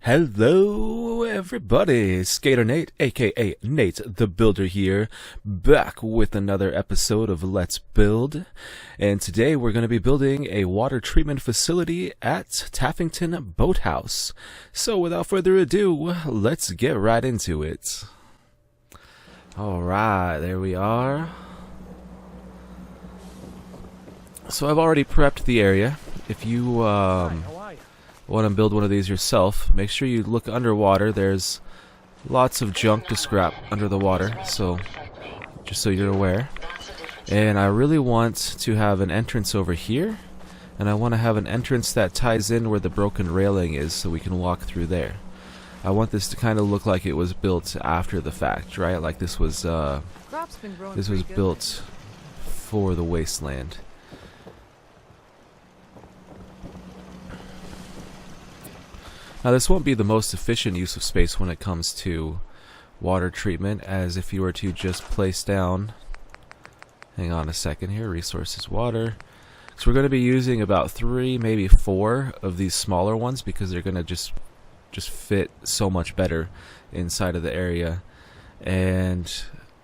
Hello everybody, Skater Nate, aka Nate the Builder here, back with another episode of Let's Build. And today we're going to be building a water treatment facility at Taffington Boathouse. So without further ado, let's get right into it. Alright, there we are. So I've already prepped the area. If you want to build one of these yourself, make sure you look underwater. There's lots of junk to scrap under the water, so just so you're aware. And I really want to have an entrance over here, and I want to have an entrance that ties in where the broken railing is so we can walk through there. I want this to kind of look like it was built after the fact, right? Like this was built for the wasteland. Now this won't be the most efficient use of space when it comes to water treatment, as if you were to just place down, hang on a second here, resources, water. So we're going to be using about 3, maybe 4 of these smaller ones because they're going to just fit so much better inside of the area. And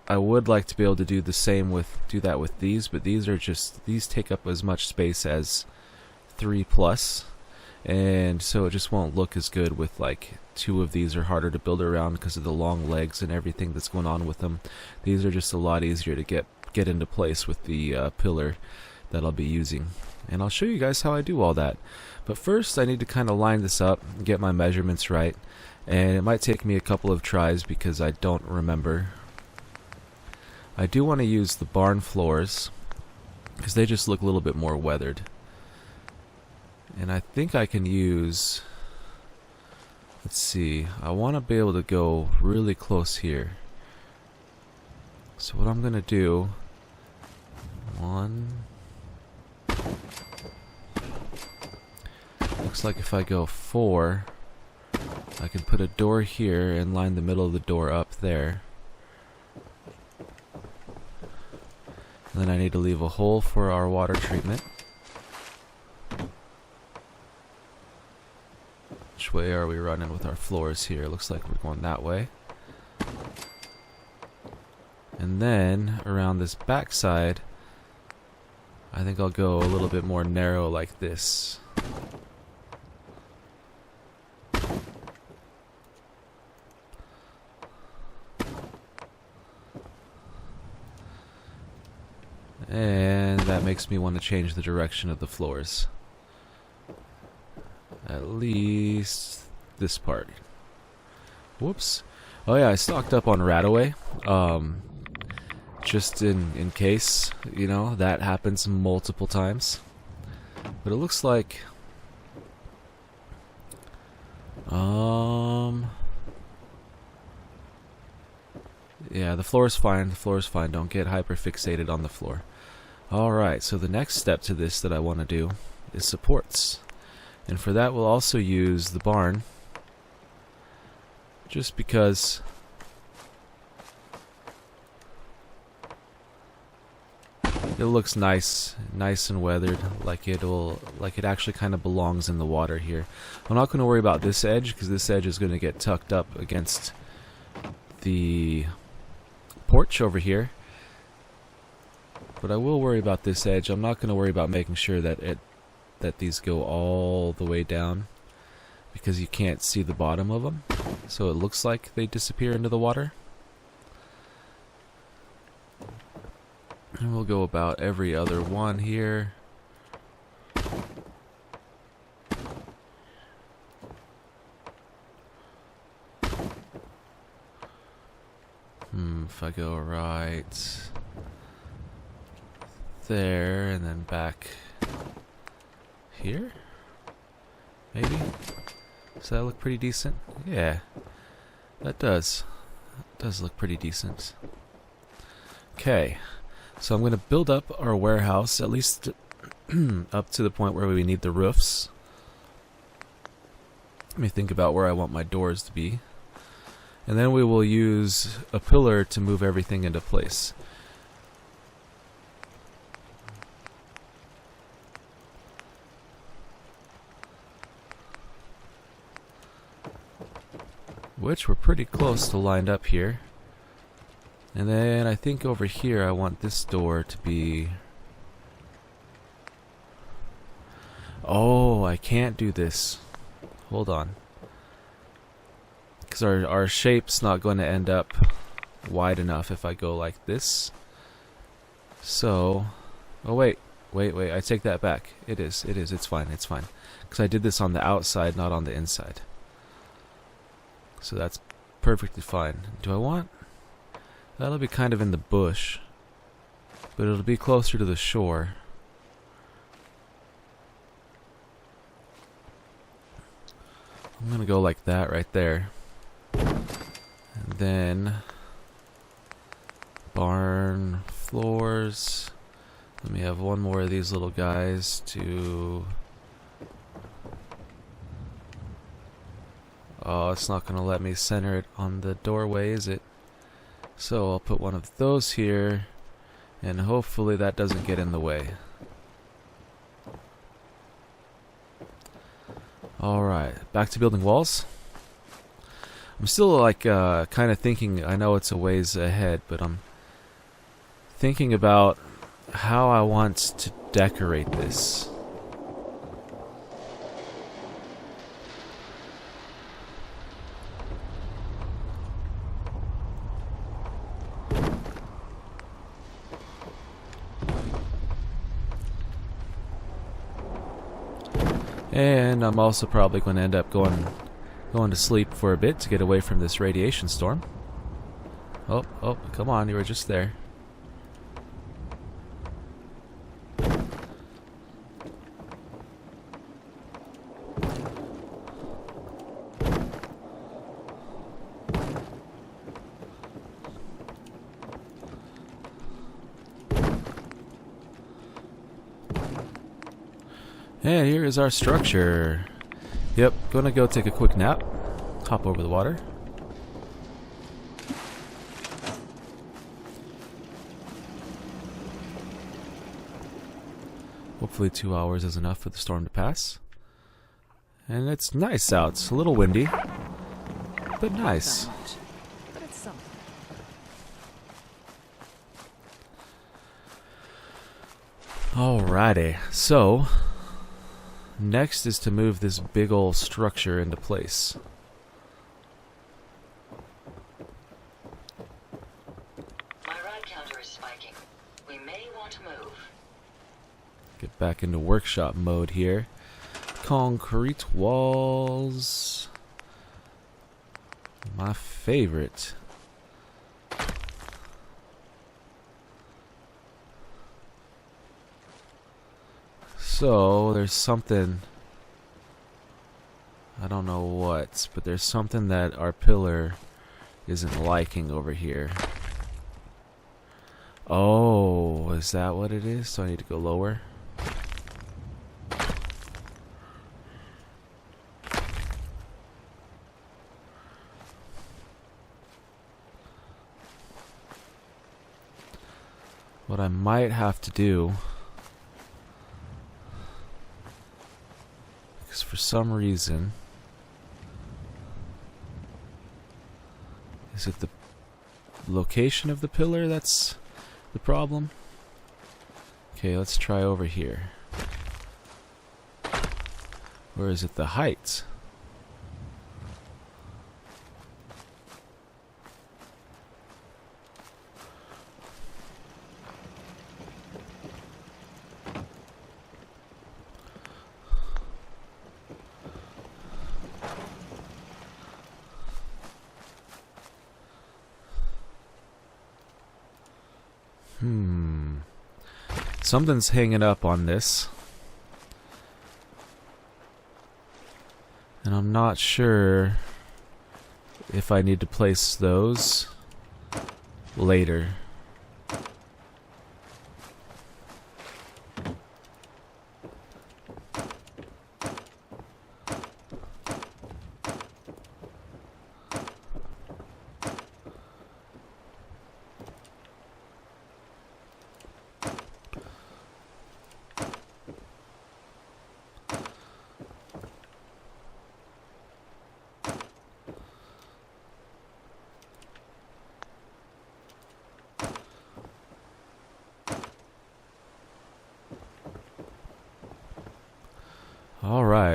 I would like to be able to do that with these, but these take up as much space as 3 plus. And so it just won't look as good with like 2 of these are harder to build around because of the long legs and everything that's going on with them. These are just a lot easier to get into place with the pillar that I'll be using. And I'll show you guys how I do all that. But first I need to kind of line this up and get my measurements right. And it might take me a couple of tries because I don't remember. I do want to use the barn floors because they just look a little bit more weathered. And I think I can use, let's see, I want to be able to go really close here. So what I'm going to do, looks like if I go 4, I can put a door here and line the middle of the door up there. And then I need to leave a hole for our water treatment. Which way are we running with our floors here? Looks like we're going that way. And then around this back side, I think I'll go a little bit more narrow like this. And that makes me want to change the direction of the floors. At least this part. Whoops. Oh yeah, I stocked up on Radaway. Just in case, you know, that happens multiple times. But it looks like yeah, the floor is fine. The floor is fine. Don't get hyper fixated on the floor. Alright, so the next step to this that I want to do is supports. And for that we'll also use the barn, just because it looks nice and weathered, like it actually kind of belongs in the water here. I'm not going to worry about this edge because this edge is going to get tucked up against the porch over here. But I will worry about this edge. I'm not going to worry about making sure that these go all the way down because you can't see the bottom of them, so it looks like they disappear into the water. And we'll go about every other one here. If I go right there and then back here, maybe? Does that look pretty decent? Yeah, that does. It does look pretty decent. Okay, so I'm going to build up our warehouse, at least up to the point where we need the roofs. Let me think about where I want my doors to be. And then we will use a pillar to move everything into place. which we're pretty close to lined up here. And then I think over here I want this door to be... Oh, I can't do this. Hold on. Because our shape's not going to end up wide enough if I go like this. So... Oh, wait. I take that back. It is. It's fine. Because I did this on the outside, not on the inside. So that's perfectly fine. Do I want... That'll be kind of in the bush. But it'll be closer to the shore. I'm going to go like that right there. And then... barn floors... Let me have one more of these little guys to... Oh, it's not going to let me center it on the doorway, is it? So I'll put one of those here, and hopefully that doesn't get in the way. Alright, back to building walls. I'm still like kind of thinking, I know it's a ways ahead, but I'm thinking about how I want to decorate this. And I'm also probably going to end up going to sleep for a bit to get away from this radiation storm. Oh, come on, you were just there. And here is our structure. Yep, gonna go take a quick nap. Hop over the water. Hopefully 2 hours is enough for the storm to pass. And it's nice out. It's a little windy, but nice. Alrighty, so next is to move this big ol' structure into place. My ride counter is spiking. We may want to move. Get back into workshop mode here. Concrete walls. My favorite. So, there's something, I don't know what, but there's something that our pillar isn't liking over here. Oh, is that what it is? So I need to go lower? What I might have to do, because for some reason, is it the location of the pillar that's the problem? Okay, let's try over here. Or is it the height? Something's hanging up on this. And I'm not sure if I need to place those later.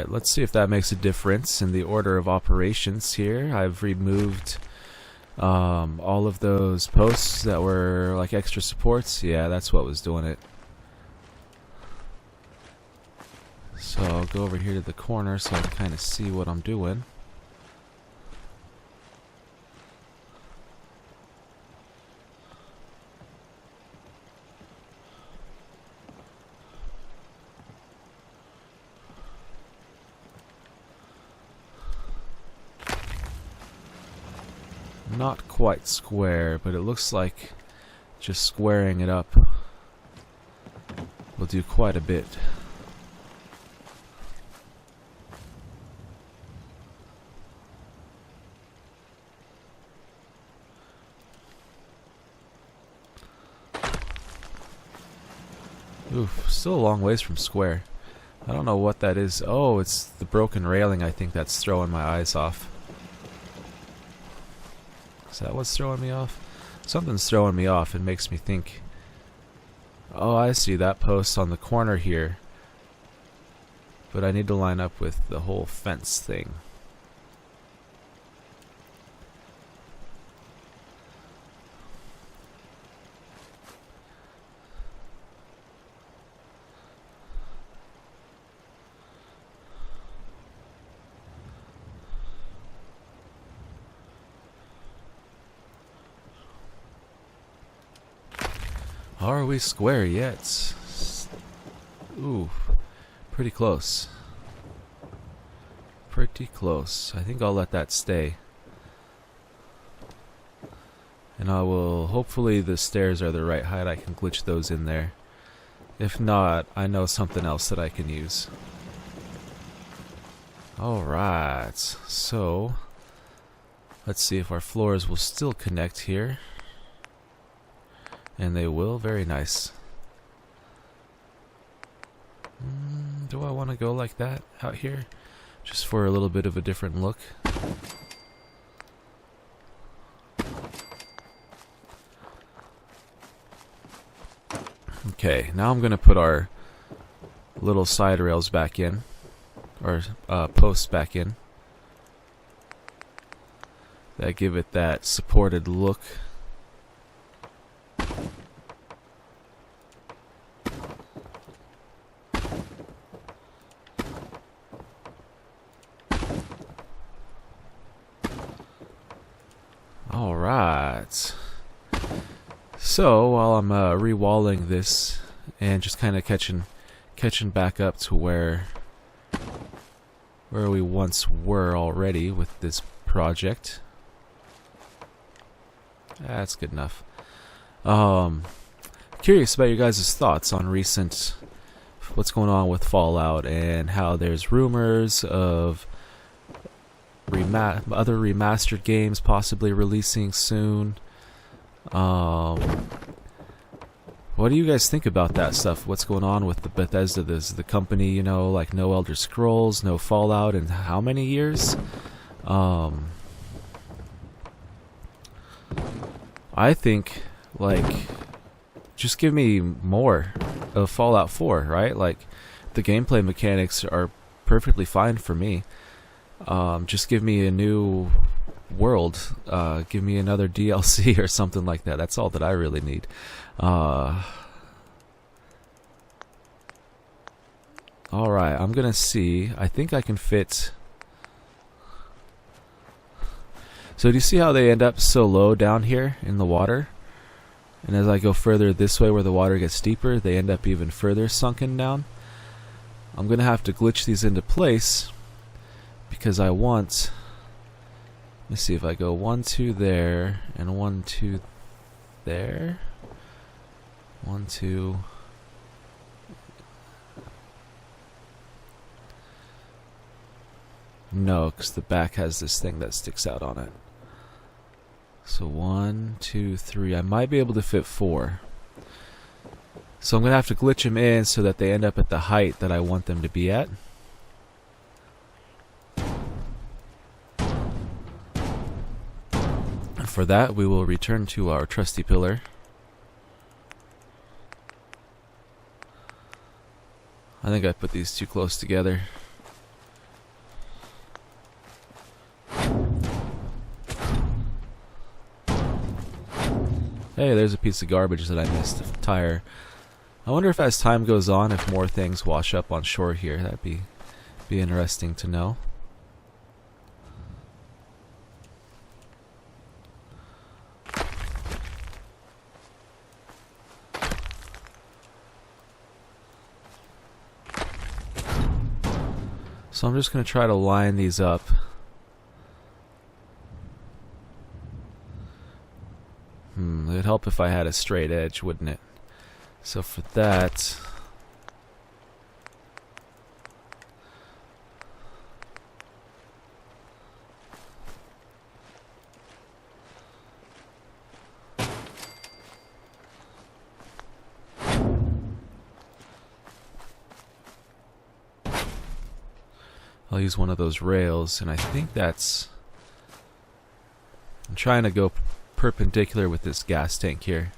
Alright, let's see if that makes a difference in the order of operations here. I've removed all of those posts that were like extra supports. Yeah, that's what was doing it. So I'll go over here to the corner so I can kind of see what I'm doing. Not quite square, but it looks like just squaring it up will do quite a bit. Oof, still a long ways from square. I don't know what that is. Oh, it's the broken railing, I think, that's throwing my eyes off. Is that what's throwing me off? Something's throwing me off. It makes me think, oh, I see that post on the corner here. But I need to line up with the whole fence thing. Are we square yet? Ooh, pretty close. Pretty close. I think I'll let that stay. And I will, hopefully the stairs are the right height. I can glitch those in there. If not, I know something else that I can use. Alright, so let's see if our floors will still connect here. And they will. Very nice. Do I want to go like that out here? Just for a little bit of a different look. Okay, now I'm going to put our little side rails back in. Or posts back in. That give it that supported look. Alright, so while I'm re-walling this and just kind of catching back up to where we once were already with this project. That's good enough. Curious about your guys' thoughts on what's going on with Fallout and how there's rumors of other remastered games possibly releasing soon. What do you guys think about that stuff? What's going on with the Bethesda, the company, you know, like no Elder Scrolls, no Fallout in how many years? I think, like, just give me more of Fallout 4, right? Like, the gameplay mechanics are perfectly fine for me. Just give me a new world. Give me another DLC or something like that. That's all that I really need. Alright, I'm gonna see. I think I can fit. So do you see how they end up so low down here in the water? And as I go further this way where the water gets deeper, they end up even further sunken down. I'm gonna have to glitch these into place. Because I want, let me see if I go 1, 2 there, and 1, 2 there, 1, 2, no, because the back has this thing that sticks out on it. So 1, 2, 3, I might be able to fit 4. So I'm going to have to glitch them in so that they end up at the height that I want them to be at. For that, we will return to our trusty pillar. I think I put these too close together. Hey, there's a piece of garbage that I missed. A tire. I wonder if as time goes on, if more things wash up on shore here. That'd be interesting to know. So I'm just going to try to line these up. It'd help if I had a straight edge, wouldn't it? So for that, I'll use one of those rails, and I think that's... I'm trying to go perpendicular with this gas tank here.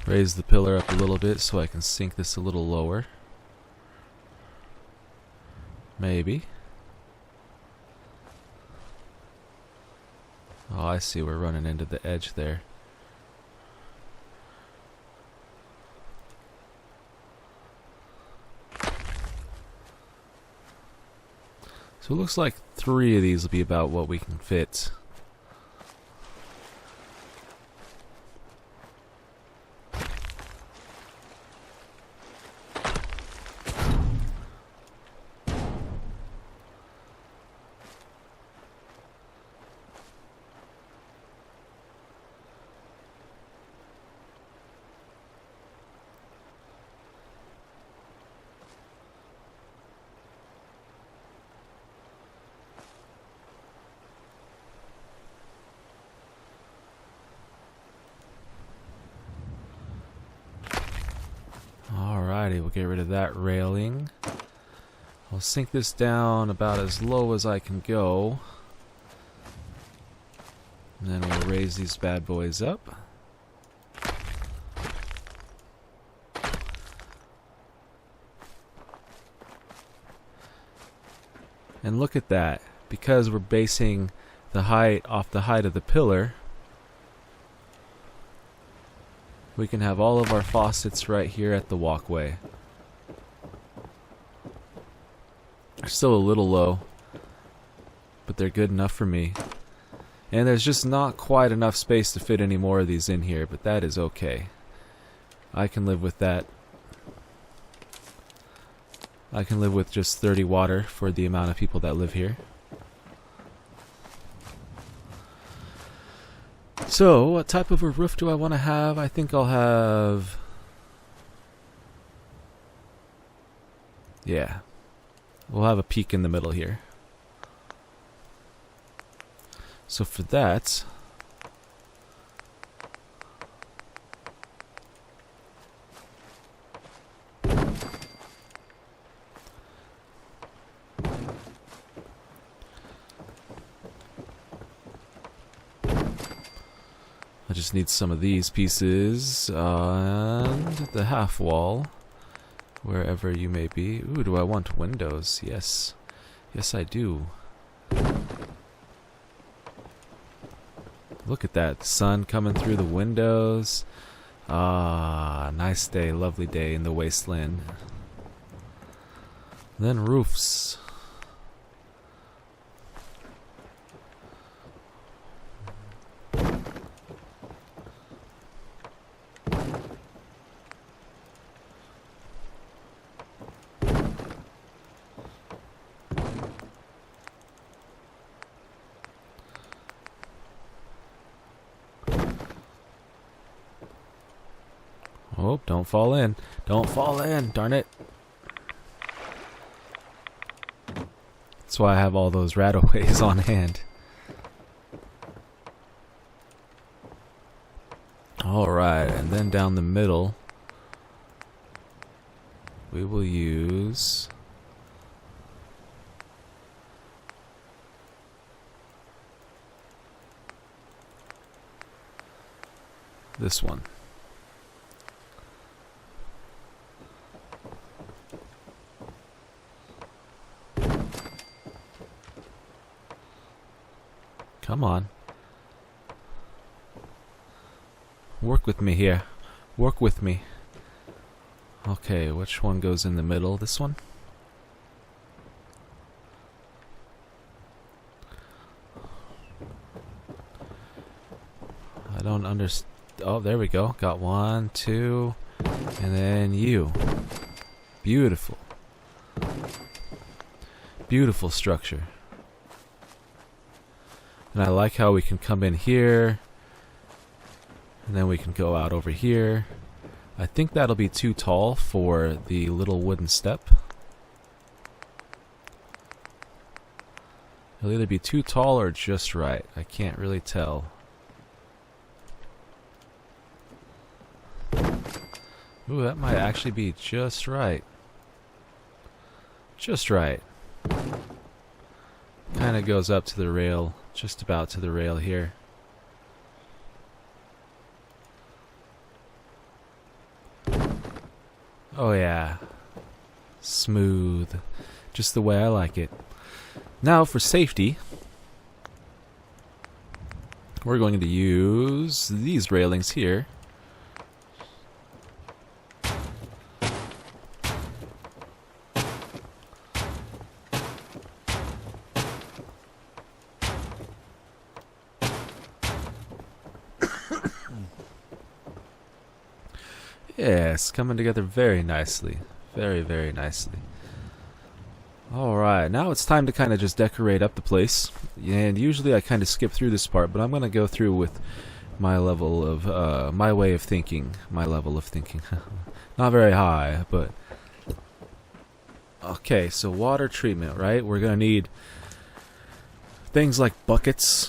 Raise the pillar up a little bit so I can sink this a little lower. Maybe. Oh, I see, we're running into the edge there. So it looks like 3 of these will be about what we can fit. Alrighty, we'll get rid of that railing. I'll sink this down about as low as I can go. And then we'll raise these bad boys up. And look at that. Because we're basing the height off the height of the pillar, we can have all of our faucets right here at the walkway. They're still a little low, but they're good enough for me. And there's just not quite enough space to fit any more of these in here, but that is okay. I can live with that. I can live with just 30 water for the amount of people that live here. So, what type of a roof do I want to have? I think I'll have... Yeah. We'll have a peak in the middle here. So for that... I just need some of these pieces and the half wall, wherever you may be. Ooh, do I want windows? Yes. Yes, I do. Look at that. The sun coming through the windows. Ah, nice day, lovely day in the wasteland. Then roofs. Oh, don't fall in. Don't fall in, darn it. That's why I have all those rataways on hand. Alright, and then down the middle, we will use this one. Come on. Work with me here. Work with me. Okay, which one goes in the middle? This one? I don't understand. Oh, there we go. Got 1, 2, and then you. Beautiful. Beautiful structure. And I like how we can come in here, and then we can go out over here. I think that'll be too tall for the little wooden step. It'll either be too tall or just right. I can't really tell. Ooh, that might actually be just right. Just right. Kind of goes up to the rail, just about to the rail here. Oh yeah. Smooth. Just the way I like it. Now for safety, we're going to use these railings here. Yes, coming together very nicely. Very, very nicely. Alright, now it's time to kind of just decorate up the place. And usually I kind of skip through this part, but I'm going to go through with my level of, my way of thinking. My level of thinking. Not very high, but... Okay, so water treatment, right? We're going to need things like buckets.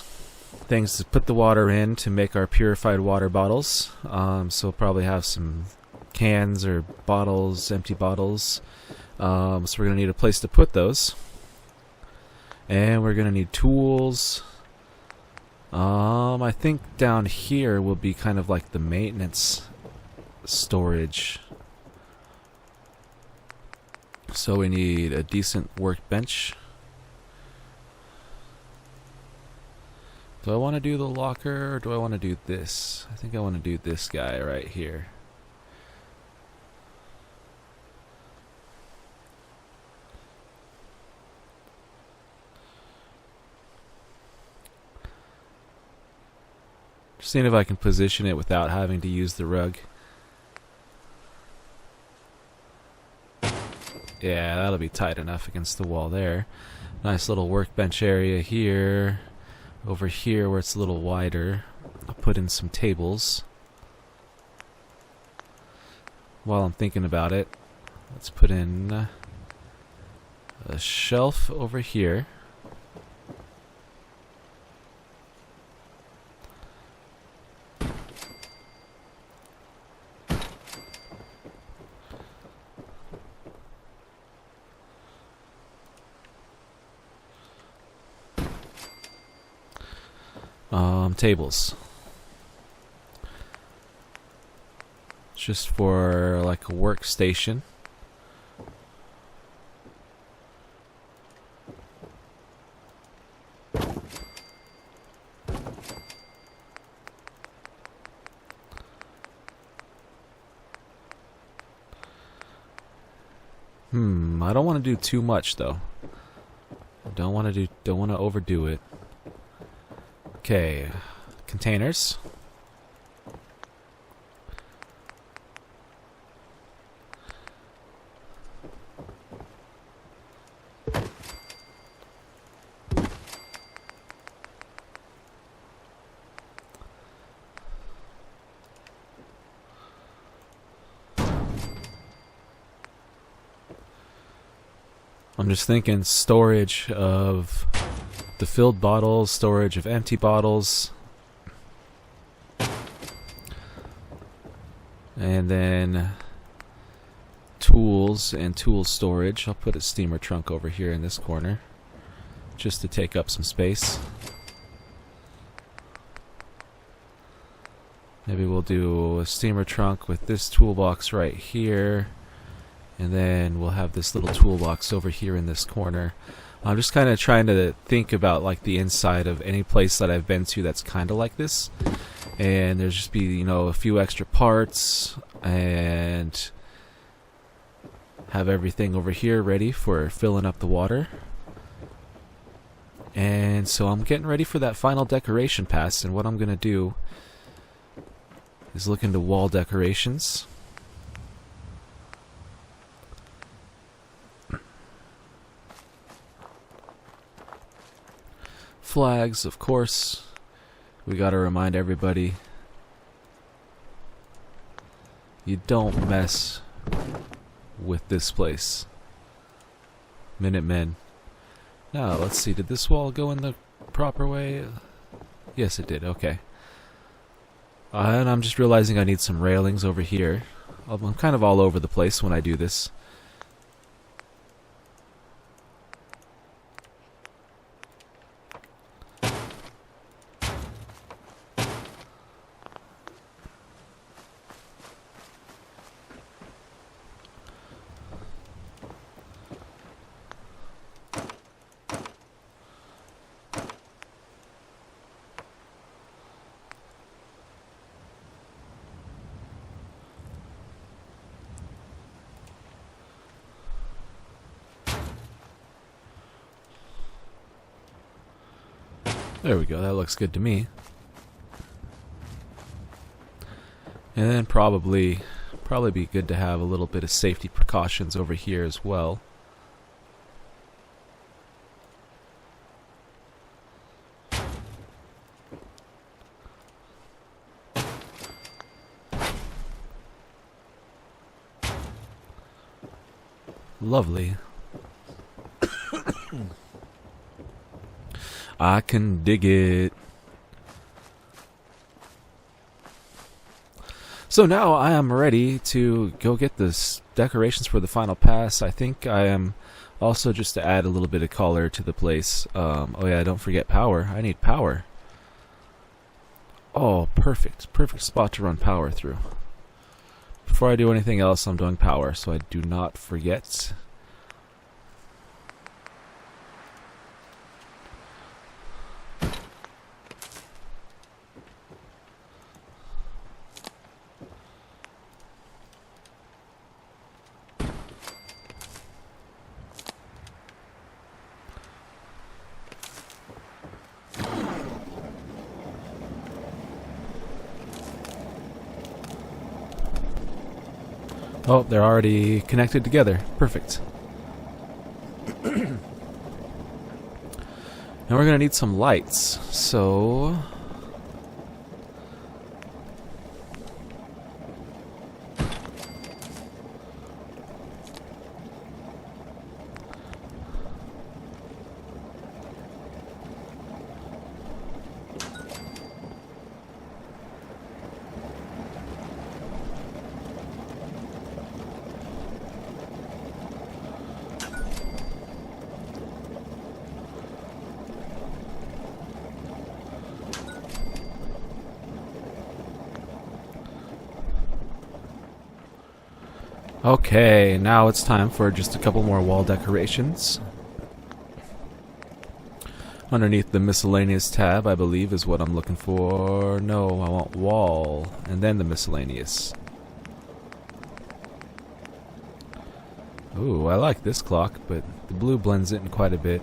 Things to put the water in to make our purified water bottles. So we'll probably have some cans or bottles, empty bottles. So we're going to need a place to put those. And we're going to need tools. I think down here will be kind of like the maintenance storage. So we need a decent workbench. Do I want to do the locker or do I want to do this? I think I want to do this guy right here. Just seeing if I can position it without having to use the rug. Yeah, that'll be tight enough against the wall there. Nice little workbench area here. Over here where it's a little wider, I'll put in some tables. While I'm thinking about it, let's put in a shelf over here. Tables. Just for like a workstation. I don't want to do too much though. Don't want to overdo it. Okay, containers. I'm just thinking storage of the filled bottles, storage of empty bottles, and then tools and tool storage. I'll put a steamer trunk over here in this corner just to take up some space. Maybe we'll do a steamer trunk with this toolbox right here. And then we'll have this little toolbox over here in this corner. I'm just kind of trying to think about like the inside of any place that I've been to that's kind of like this. And there's just be, you know, a few extra parts and have everything over here ready for filling up the water. And so I'm getting ready for that final decoration pass, and what I'm going to do is look into wall decorations. Flags, of course. We got to remind everybody, you don't mess with this place. Minutemen. Now, let's see, did this wall go in the proper way? Yes, it did, okay. And I'm just realizing I need some railings over here. I'm kind of all over the place when I do this. There we go, that looks good to me. And then probably be good to have a little bit of safety precautions over here as well. Lovely. I can dig it. So now I am ready to go get the decorations for the final pass. I think I am also just to add a little bit of color to the place. Oh yeah, don't forget power. I need power. Oh, perfect. Perfect spot to run power through. Before I do anything else, I'm doing power, so I do not forget. Oh, they're already connected together. Perfect. And we're gonna need some lights, so okay, now it's time for just a couple more wall decorations. Underneath the miscellaneous tab, I believe, is what I'm looking for. No, I want wall, and then the miscellaneous. Ooh, I like this clock, but the blue blends it in quite a bit.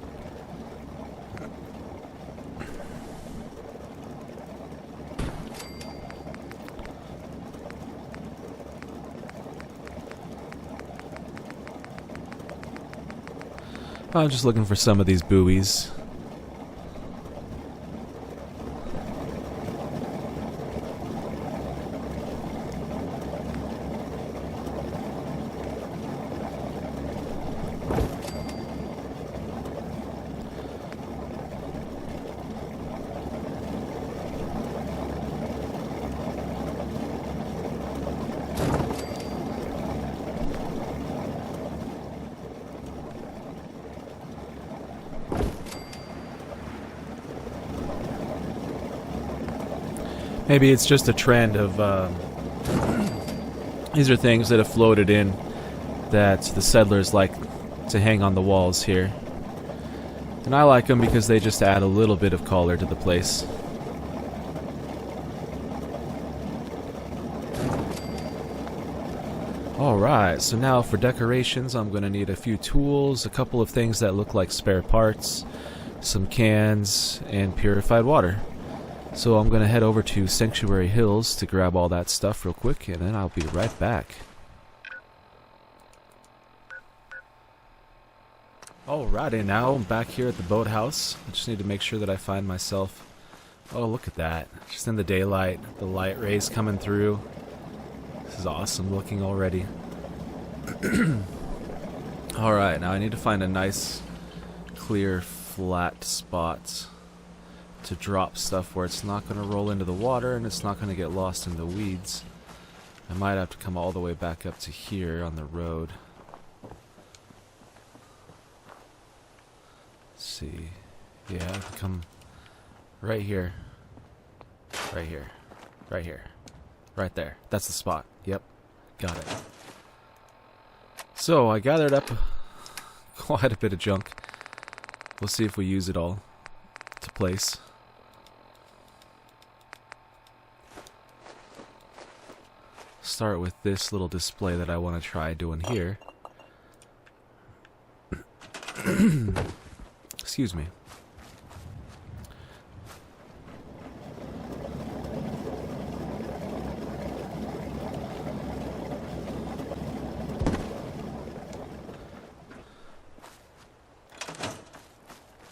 I'm just looking for some of these buoys. Maybe it's just a trend of these are things that have floated in that the settlers like to hang on the walls here. And I like them because they just add a little bit of color to the place. Alright, so now for decorations I'm going to need a few tools, a couple of things that look like spare parts, some cans, and purified water. So I'm going to head over to Sanctuary Hills to grab all that stuff real quick, and then I'll be right back. Alrighty, now I'm back here at the boathouse. I just need to make sure that I find myself... Oh, look at that. Just in the daylight, the light rays coming through. This is awesome looking already. Alright, now I need to find a nice, clear, flat spot to drop stuff where it's not going to roll into the water and it's not going to get lost in the weeds. I might have to come all the way back up to here on the road. Let's see. Yeah, I can come right here. Right here. Right here. Right there. That's the spot. Yep. Got it. So, I gathered up quite a bit of junk. We'll see if we use it all to place. Start with this little display that I want to try doing here. Excuse me.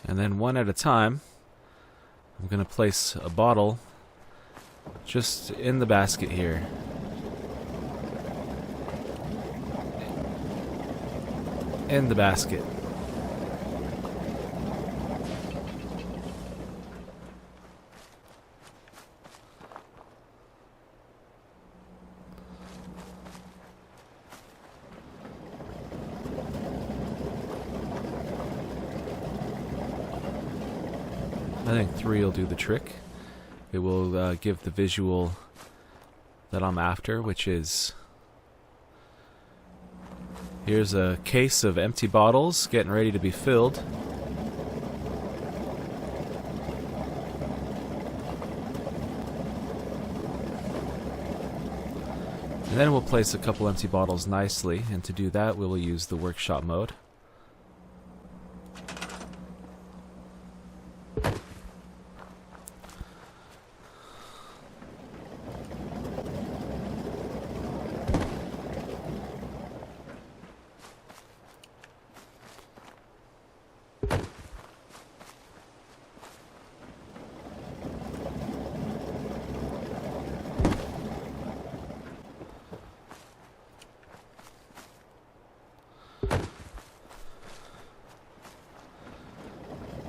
And then one at a time, I'm going to place a bottle just in the basket here. In the basket. I think 3 will do the trick. It will give the visual that I'm after, which is... Here's a case of empty bottles getting ready to be filled. And then we'll place a couple empty bottles nicely, and to do that we will use the workshop mode.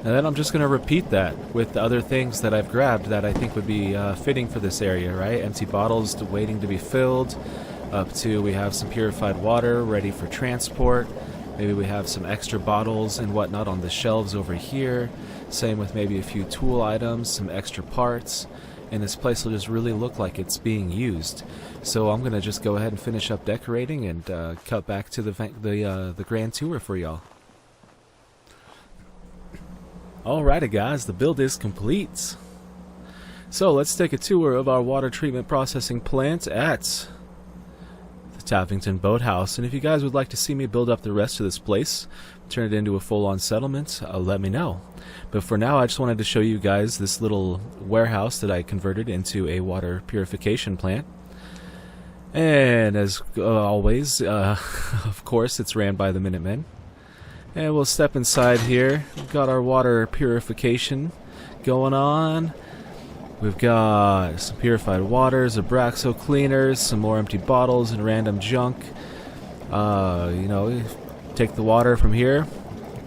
And then I'm just going to repeat that with the other things that I've grabbed that I think would be fitting for this area, right? Empty bottles waiting to be filled, up to we have some purified water ready for transport. Maybe we have some extra bottles and whatnot on the shelves over here. Same with maybe a few tool items, some extra parts. And this place will just really look like it's being used. So I'm going to just go ahead and finish up decorating and cut back to the grand tour for y'all. Alrighty guys, the build is complete. So let's take a tour of our water treatment processing plant at the Taffington boathouse. And if you guys would like to see me build up the rest of this place, turn it into a full-on settlement, let me know. But for now, I just wanted to show you guys this little warehouse that I converted into a water purification plant. And as always, of course, it's ran by the Minutemen. And we'll step inside here. We've got our water purification going on. We've got some purified waters, Abraxo cleaners, some more empty bottles and random junk. You know, take the water from here,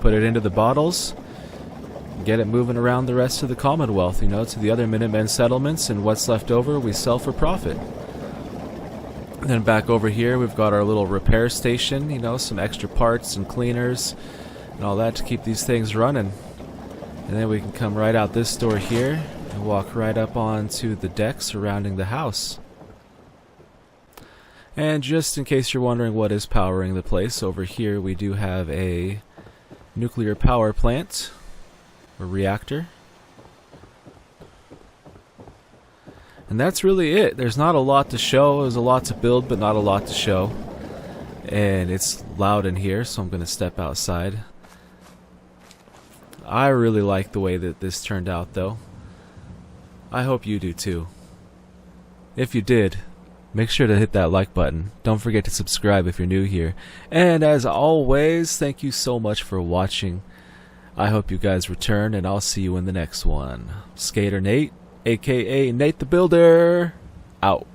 put it into the bottles, get it moving around the rest of the Commonwealth, you know, to the other Minutemen settlements, and what's left over we sell for profit. And then back over here we've got our little repair station, you know, some extra parts and cleaners and all that to keep these things running. And then we can come right out this door here and walk right up onto the deck surrounding the house. And just in case you're wondering what is powering the place, over here we do have a nuclear power plant, or reactor. And that's really it. There's not a lot to show. There's a lot to build, but not a lot to show. And it's loud in here, so I'm going to step outside. I really like the way that this turned out, though. I hope you do too. If you did, make sure to hit that like button. Don't forget to subscribe if you're new here. And as always, thank you so much for watching. I hope you guys return, and I'll see you in the next one. Skater Nate, aka Nate the Builder, out.